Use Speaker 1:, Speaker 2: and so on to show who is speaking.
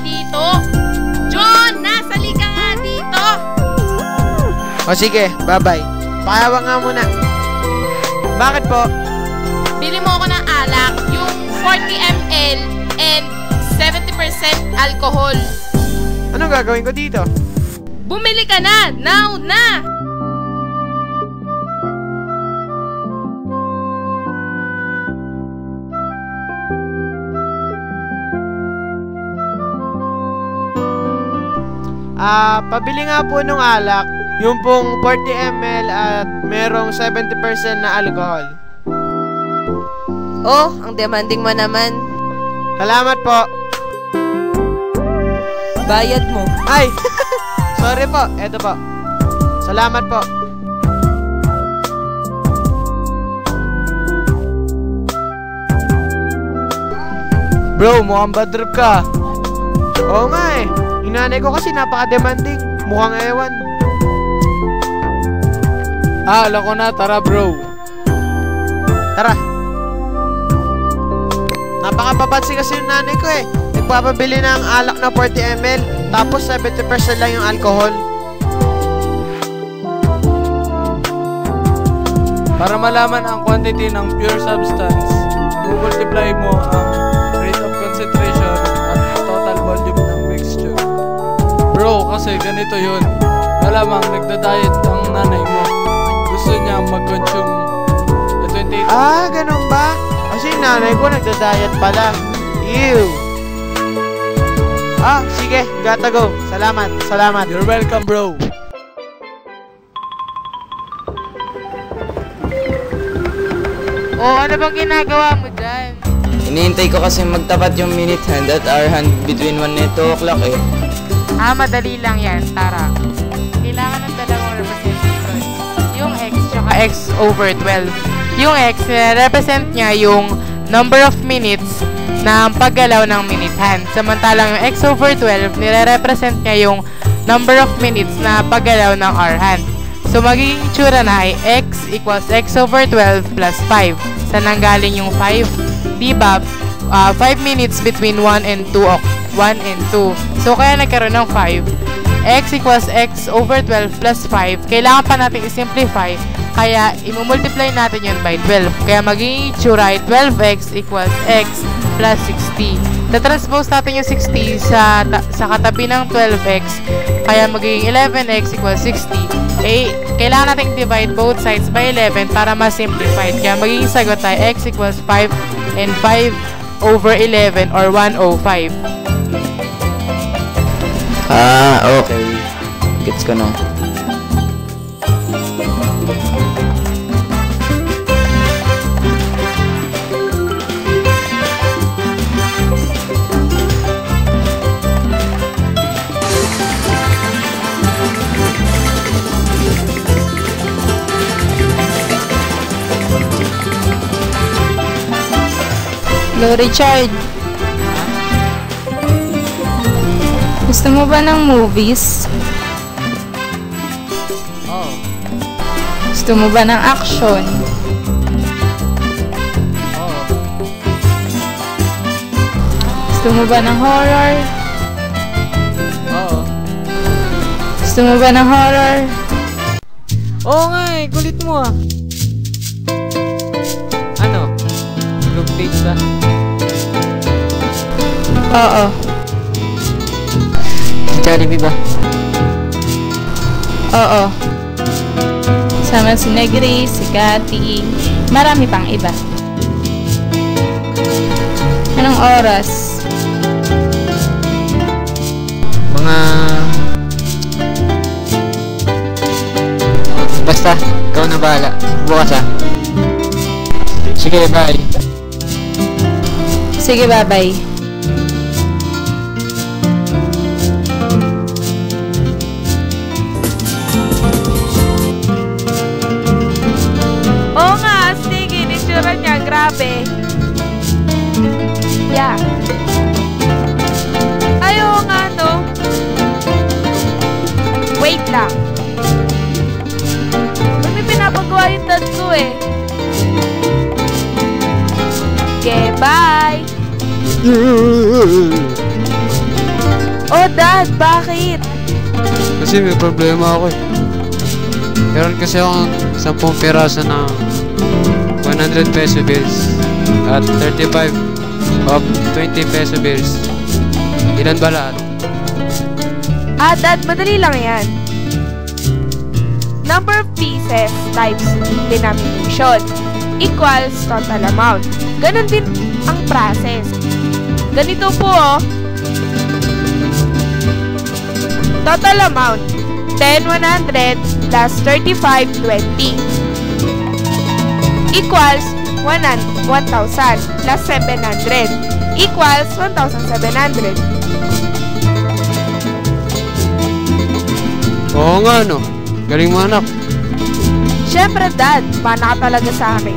Speaker 1: dito. John, nasali ka nga dito.
Speaker 2: O sige, bye-bye. Pakiawa nga muna. Bakit po?
Speaker 1: Bili mo ako ng alak, yung 40 ml and 70% alcohol.
Speaker 2: Anong gagawin ko dito?
Speaker 1: Bumili ka na! Now na!
Speaker 2: Pabili nga po nung alak, yung pong 40 ml at merong 70% na alcohol.
Speaker 3: Oh, ang demanding mo naman.
Speaker 2: Salamat po.
Speaker 3: Bayad mo.
Speaker 2: Ay! Sorry po, eto po. Salamat po. Bro, mukhang bad trip ka. Oo nga eh. Yung nanay ko kasi napaka-demanding. Mukhang ewan.
Speaker 4: Alam ko na. Tara, bro.
Speaker 2: Tara. Napaka-babatsi kasi yung nanay ko eh. Nagpapabili ng alak na 40 ml, tapos 70% lang yung alcohol.
Speaker 4: Para malaman ang quantity ng pure substance, multiply mo ang rate of concentration at total volume ng mixture. Bro, kasi ganito yun. Malamang nagda-diet ang nanay mo. Gusto niya mag-consume na 28.
Speaker 2: Ganun ba? Kasi nanay ko nagda-diet pala. Ew! Sige, gotta go. Salamat, salamat.
Speaker 4: You're welcome, bro.
Speaker 1: Ano bang ginagawa mo dyan?
Speaker 5: Hinihintay ko kasi magtapat yung minute hand at hour hand between 1 and 2 o'clock eh.
Speaker 1: Madali lang yan, Tara. Kailangan ng dalawang representatives. Yung x tsaka x over 12. Yung x, represent niya yung number of minutes na paggalaw ng minute hand. Samantalang yung x over 12, nire-represent niya yung number of minutes na paggalaw ng hour hand. So, magiging itsura na ay x equals x over 12 plus 5. Saan nanggaling yung 5? Diba, 5 minutes between 1 and 2. 1 and 2. So, kaya nagkaroon ng 5. X equals x over 12 plus 5. Kailangan pa natin i-simplify. Kaya, i-multiply natin yun by 12. Kaya, magiging itsura ay 12x equals x plus 60. Tatranspose natin yung 60 sa katabi ng 12x. Kaya, magiging 11x equals 60. Kailangan natin divide both sides by 11 para ma-simplify. Kaya, magiging sagot ay x equals 5 and 5 over 11 or 105.
Speaker 5: Okay. Gets ko na.
Speaker 6: Hello, Richard. Gusto mo ba ng movies? Gusto mo ba ng action? Gusto mo ba ng horror? Gusto mo ba ng horror?
Speaker 2: Oo nga eh, kulit mo ah. Ano? Group page ba?
Speaker 6: Oo.
Speaker 5: Jollibee ba?
Speaker 6: Oo. Sama si Negri, si Cathy, marami pang iba. Anong oras?
Speaker 5: Mga... Basta, ikaw na bahala. Bukas ah. Sige, bye.
Speaker 6: Sige, bye-bye.
Speaker 1: Grabe. Yeah. Ayaw nga, no? Wait lang. May pinapagawa yung dad ko eh. Okay, bye!
Speaker 3: Oh, Dad, bakit?
Speaker 7: Kasi may problema ako eh. Meron kasi akong 10 piraso ng 100 peso bills at 35 of 20 peso bills. Ilan ba lahat?
Speaker 8: Dad, madali lang yan. Number of pieces times denomination equals total amount. Ganon din ang process. Ganito po, oh. Total amount, 10,100 plus 35,20 equals 1,000 plus 700 equals 1,700.
Speaker 7: Oo nga no. Galing mo anak.
Speaker 8: Siyempre, Dad, mana ka talaga sa akin.